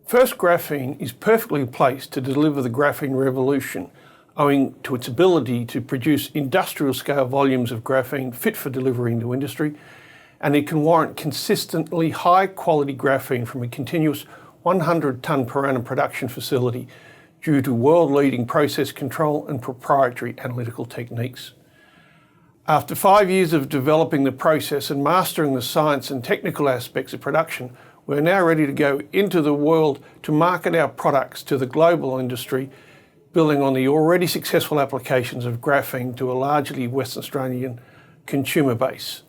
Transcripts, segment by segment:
First Graphene is perfectly placed to deliver the graphene revolution, owing to its ability to produce industrial scale volumes of graphene fit for delivery into industry, and it can warrant consistently high quality graphene from a continuous 100 tonne per annum production facility due to world leading process control and proprietary analytical techniques. After 5 years of developing the process and mastering the science and technical aspects of production, we're now ready to go into the world to market our products to the global industry, building on the already successful applications of graphene to a largely Western Australian consumer base.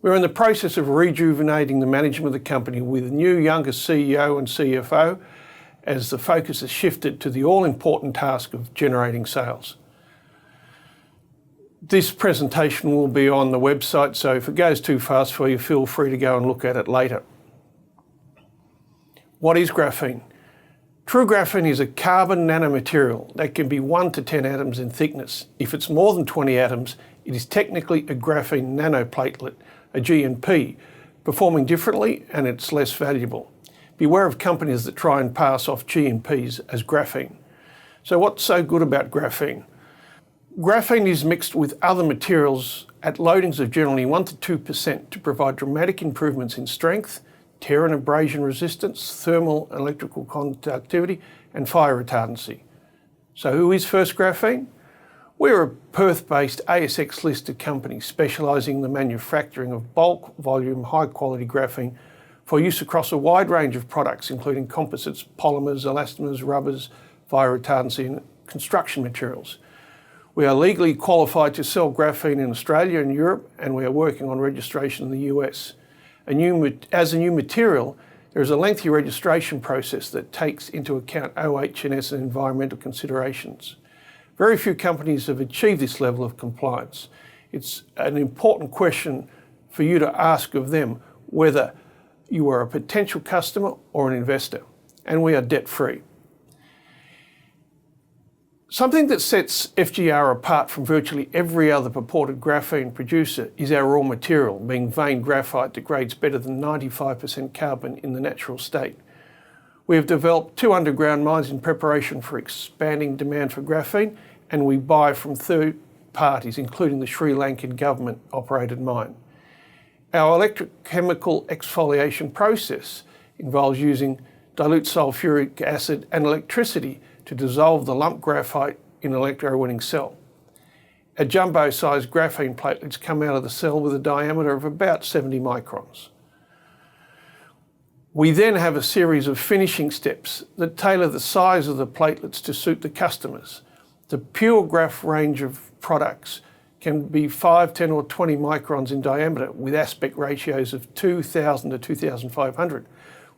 We're in the process of rejuvenating the management of the company with a new younger CEO and CFO as the focus has shifted to the all-important task of generating sales. This presentation will be on the website, so if it goes too fast for you, feel free to go and look at it later. What is graphene? True graphene is a carbon nanomaterial that can be 1 to 10 atoms in thickness. If it's more than 20 atoms, it is technically a graphene nanoplatelet, a GNP, performing differently, and it's less valuable. Beware of companies that try and pass off GNPs as graphene. So what's so good about graphene? Graphene is mixed with other materials at loadings of generally 1 to 2% to provide dramatic improvements in strength, tear and abrasion resistance, thermal and electrical conductivity, and fire retardancy. So who is First Graphene? We're a Perth-based ASX listed company specialising in the manufacturing of bulk volume high quality graphene for use across a wide range of products including composites, polymers, elastomers, rubbers, fire retardancy and construction materials. We are legally qualified to sell graphene in Australia and Europe, and we are working on registration in the US. As a new material, there is a lengthy registration process that takes into account OH&S and environmental considerations. Very few companies have achieved this level of compliance. It's an important question for you to ask of them whether you are a potential customer or an investor, and we are debt-free. Something that sets FGR apart from virtually every other purported graphene producer is our raw material, being vein graphite degrades better than 95% carbon in the natural state. We have developed 2 underground mines in preparation for expanding demand for graphene, and we buy from third parties, including the Sri Lankan government-operated mine. Our electrochemical exfoliation process involves using dilute sulfuric acid and electricity to dissolve the lump graphite in an electrowinning cell. A jumbo-sized graphene platelets come out of the cell with a diameter of about 70 microns. We then have a series of finishing steps that tailor the size of the platelets to suit the customers. The PureGRAPH range of products can be 5, 10 or 20 microns in diameter with aspect ratios of 2000 to 2500.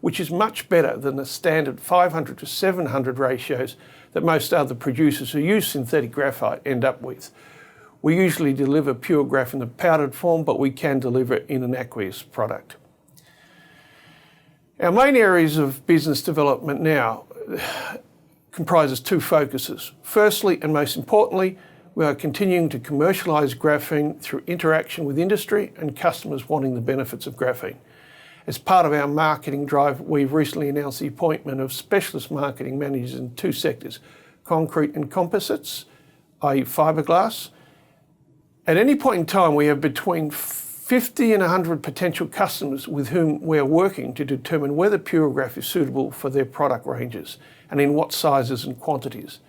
Which is much better than the standard 500 to 700 ratios that most other producers who use synthetic graphite end up with. We usually deliver PureGRAPH in the powdered form, but we can deliver it in an aqueous product. Our main areas of business development now comprises 2 focuses. Firstly, and most importantly, we are continuing to commercialise graphene through interaction with industry and customers wanting the benefits of graphene. As part of our marketing drive, we've recently announced the appointment of specialist marketing managers in 2 sectors, concrete and composites, i.e. fiberglass. At any point in time, we have between 50 and 100 potential customers with whom we are working to determine whether PureGRAPH is suitable for their product ranges and in what sizes and quantities.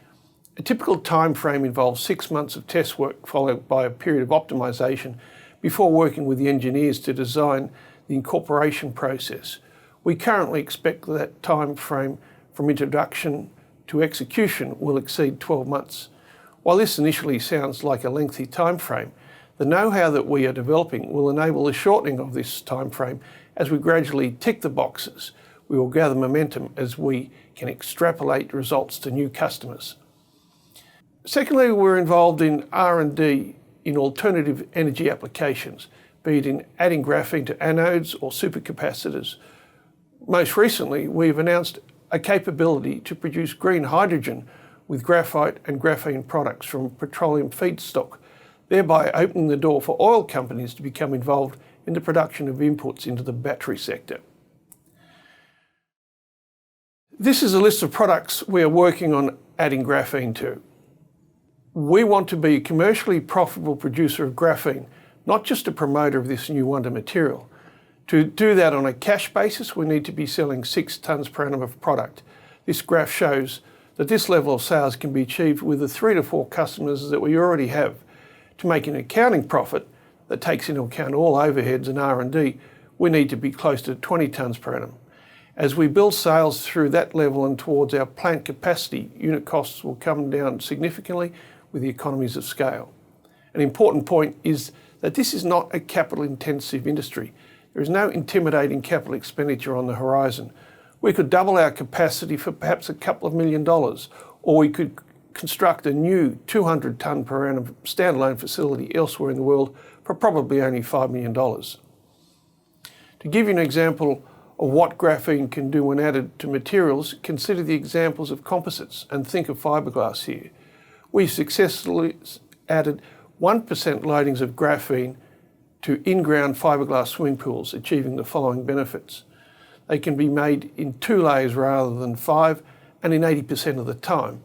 A typical time frame involves 6 months of test work followed by a period of optimisation before working with the engineers to design the incorporation process. We currently expect that time frame from introduction to execution will exceed 12 months. While this initially sounds like a lengthy time frame, the know-how that we are developing will enable the shortening of this time frame as we gradually tick the boxes. We will gather momentum as we can extrapolate results to new customers. Secondly, we're involved in R&D in alternative energy applications, be it in adding graphene to anodes or supercapacitors. Most recently, we've announced a capability to produce green hydrogen with graphite and graphene products from petroleum feedstock, thereby opening the door for oil companies to become involved in the production of inputs into the battery sector. This is a list of products we are working on adding graphene to. We want to be a commercially profitable producer of graphene, not just a promoter of this new wonder material. To do that on a cash basis, we need to be selling 6 tonnes per annum of product. This graph shows that this level of sales can be achieved with the 3 to 4 customers that we already have. To make an accounting profit that takes into account all overheads and R&D, we need to be close to 20 tonnes per annum. As we build sales through that level and towards our plant capacity, unit costs will come down significantly with the economies of scale. An important point is that this is not a capital-intensive industry. There is no intimidating capital expenditure on the horizon. We could double our capacity for perhaps a couple of $1 million, or we could construct a new 200 tonne per annum standalone facility elsewhere in the world for probably only $5 million. To give you an example of what graphene can do when added to materials, consider the examples of composites and think of fiberglass here. We successfully added 1% loadings of graphene to in-ground fiberglass swimming pools, achieving the following benefits. They can be made in 2 layers rather than 5, and in 80% of the time.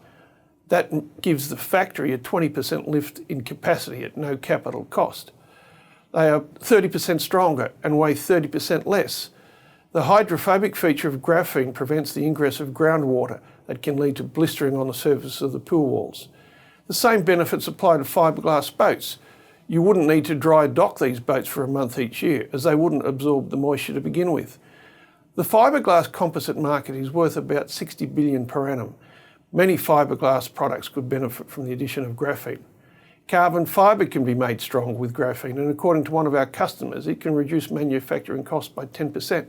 That gives the factory a 20% lift in capacity at no capital cost. They are 30% stronger and weigh 30% less. The hydrophobic feature of graphene prevents the ingress of groundwater that can lead to blistering on the surface of the pool walls. The same benefits apply to fiberglass boats. You wouldn't need to dry dock these boats for a month each year, as they wouldn't absorb the moisture to begin with. The fiberglass composite market is worth about $60 billion per annum. Many fiberglass products could benefit from the addition of graphene. Carbon fibre can be made strong with graphene, and according to one of our customers, it can reduce manufacturing costs by 10%.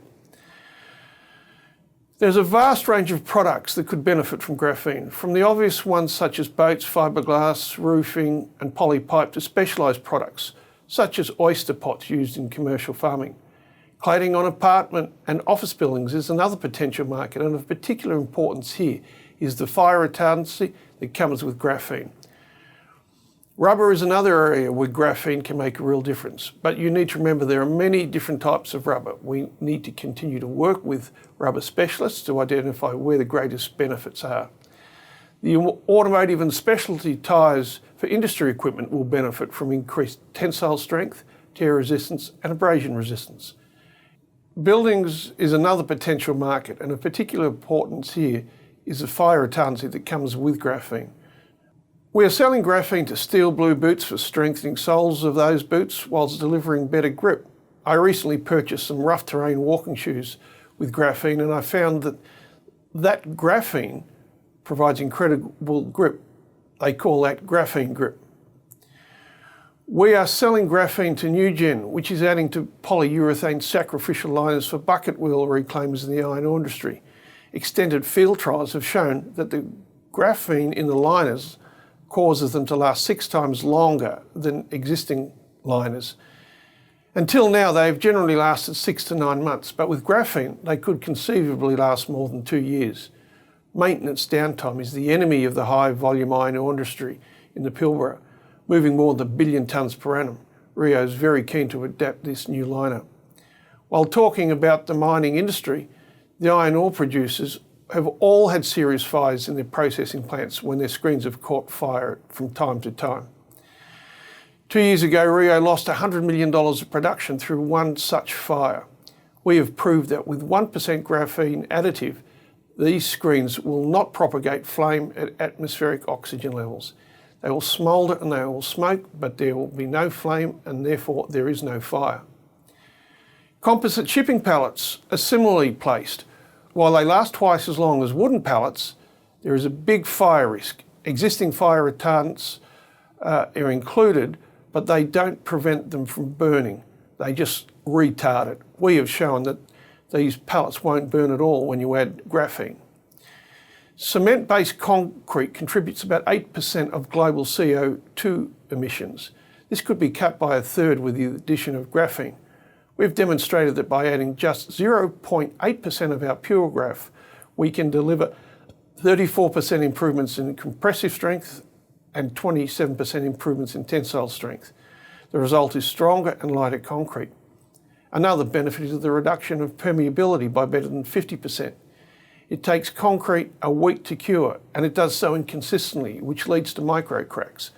There's a vast range of products that could benefit from graphene, from the obvious ones such as boats, fiberglass, roofing and polypipe, to specialised products such as oyster pots used in commercial farming. Cladding on apartment and office buildings is another potential market, and of particular importance here is the fire retardancy that comes with graphene. Rubber is another area where graphene can make a real difference, but you need to remember there are many different types of rubber. We need to continue to work with rubber specialists to identify where the greatest benefits are. The automotive and specialty tyres for industry equipment will benefit from increased tensile strength, tear resistance and abrasion resistance. Buildings is another potential market, and of particular importance here is the fire retardancy that comes with graphene. We are selling graphene to steel blue boots for strengthening soles of those boots whilst delivering better grip. I recently purchased some rough terrain walking shoes with graphene, and I found that graphene provides incredible grip. They call that graphene grip. We are selling graphene to NewGen, which is adding to polyurethane sacrificial liners for bucket wheel reclaimers in the iron ore industry. Extended field trials have shown that the graphene in the liners causes them to last 6 times longer than existing liners. Until now, they've generally lasted 6 to 9 months, but with graphene, they could conceivably last more than 2 years. Maintenance downtime is the enemy of the high volume iron ore industry in the Pilbara, moving more than 1 billion tonnes per annum. Rio is very keen to adapt this new liner. While talking about the mining industry, the iron ore producers have all had serious fires in their processing plants when their screens have caught fire from time to time. 2 years ago, Rio lost $100 million of production through one such fire. We have proved that with 1% graphene additive, these screens will not propagate flame at atmospheric oxygen levels. They will smoulder and they will smoke, but there will be no flame and therefore there is no fire. Composite shipping pallets are similarly placed. While they last twice as long as wooden pallets, there is a big fire risk. Existing fire retardants are included, but they don't prevent them from burning. They just retard it. We have shown that these pallets won't burn at all when you add graphene. Cement-based concrete contributes about 8% of global CO2 emissions. This could be cut by 1/3 with the addition of graphene. We've demonstrated that by adding just 0.8% of our PureGRAPH, we can deliver 34% improvements in compressive strength and 27% improvements in tensile strength. The result is stronger and lighter concrete. Another benefit is the reduction of permeability by better than 50%. It takes concrete a week to cure, and it does so inconsistently, which leads to micro cracks.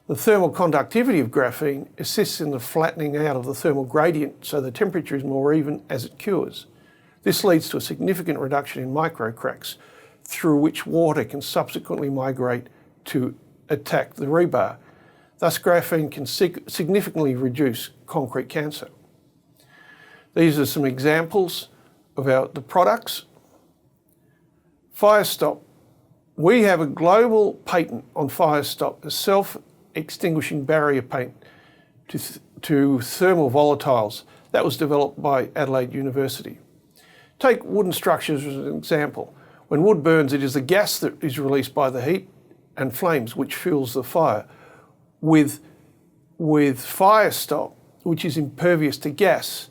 The thermal conductivity of graphene assists in the flattening out of the thermal gradient so the temperature is more even as it cures. This leads to a significant reduction in micro cracks, through which water can subsequently migrate to attack the rebar. Thus, graphene can significantly reduce concrete cancer. These are some examples of the products. Firestop. We have a global patent on Firestop, a self-extinguishing barrier paint to thermal volatiles. That was developed by Adelaide University. Take wooden structures as an example. When wood burns, it is the gas that is released by the heat and flames which fuels the fire. With Firestop, which is impervious to gas,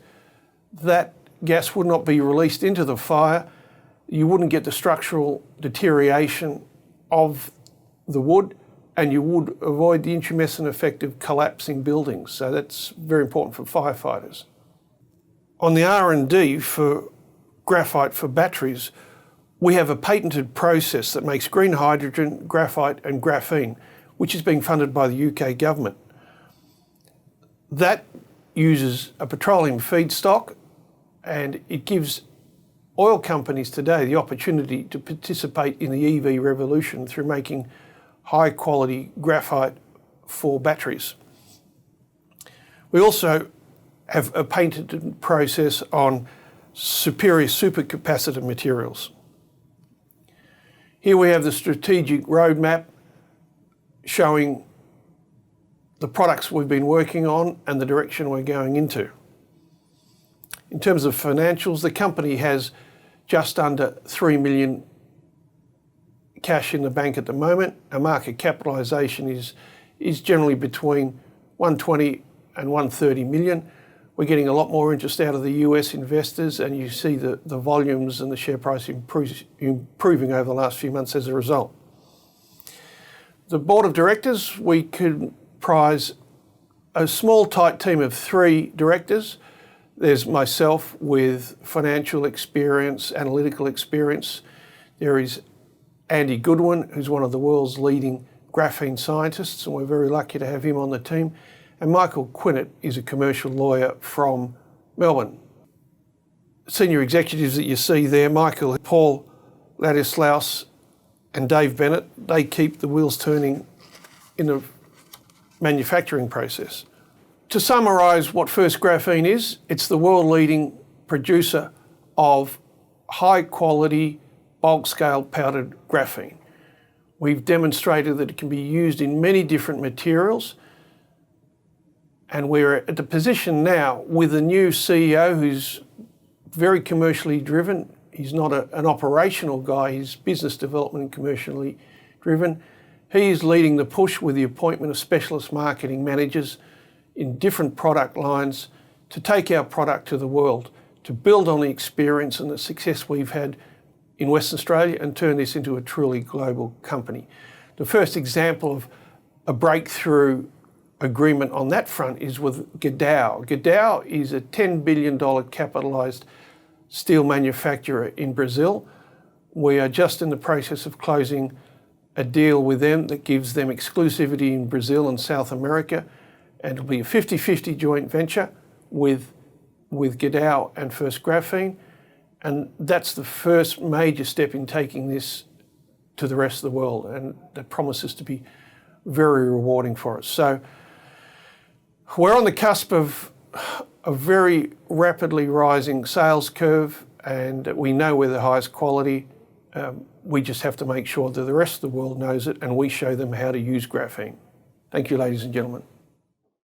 that gas would not be released into the fire. You wouldn't get the structural deterioration of the wood, and you would avoid the intumescent effect of collapsing buildings. So that's very important for firefighters. On the R&D for graphite for batteries, we have a patented process that makes green hydrogen, graphite and graphene, which is being funded by the UK government. That uses a petroleum feedstock, and it gives oil companies today the opportunity to participate in the EV revolution through making high quality graphite for batteries. We also have a patented process on superior supercapacitor materials. Here we have the strategic roadmap showing the products we've been working on and the direction we're going into. In terms of financials, the company has just under 3 million cash in the bank at the moment. Our market capitalisation is generally between 120 and 130 million. We're getting a lot more interest out of the US investors, and you see the volumes and the share price improving over the last few months as a result. The board of directors, we comprise a small tight team of 3 directors. There's myself with financial experience, analytical experience. There is Andy Goodwin, who's one of the world's leading graphene scientists, and we're very lucky to have him on the team. And Michael Quinnett is a commercial lawyer from Melbourne. Senior executives that you see there, Michael, Paul Ladislaus and Dave Bennett, they keep the wheels turning in the manufacturing process. To summarise what First Graphene is, it's the world leading producer of high quality bulk scale powdered graphene. We've demonstrated that it can be used in many different materials, and we're at the position now with a new CEO who's very commercially driven. He's not an operational guy, he's business development and commercially driven. He's leading the push with the appointment of specialist marketing managers in different product lines to take our product to the world, to build on the experience and the success we've had in Western Australia and turn this into a truly global company. The first example of a breakthrough agreement on that front is with Gerdau. Gerdau is a $10 billion capitalised steel manufacturer in Brazil. We are just in the process of closing a deal with them that gives them exclusivity in Brazil and South America, and it'll be a 50-50 joint venture with Gerdau and First Graphene, and that's the first major step in taking this to the rest of the world, and that promises to be very rewarding for us. So we're on the cusp of a very rapidly rising sales curve, and we know we're the highest quality. We just have to make sure that the rest of the world knows it and we show them how to use graphene. Thank you, ladies and gentlemen.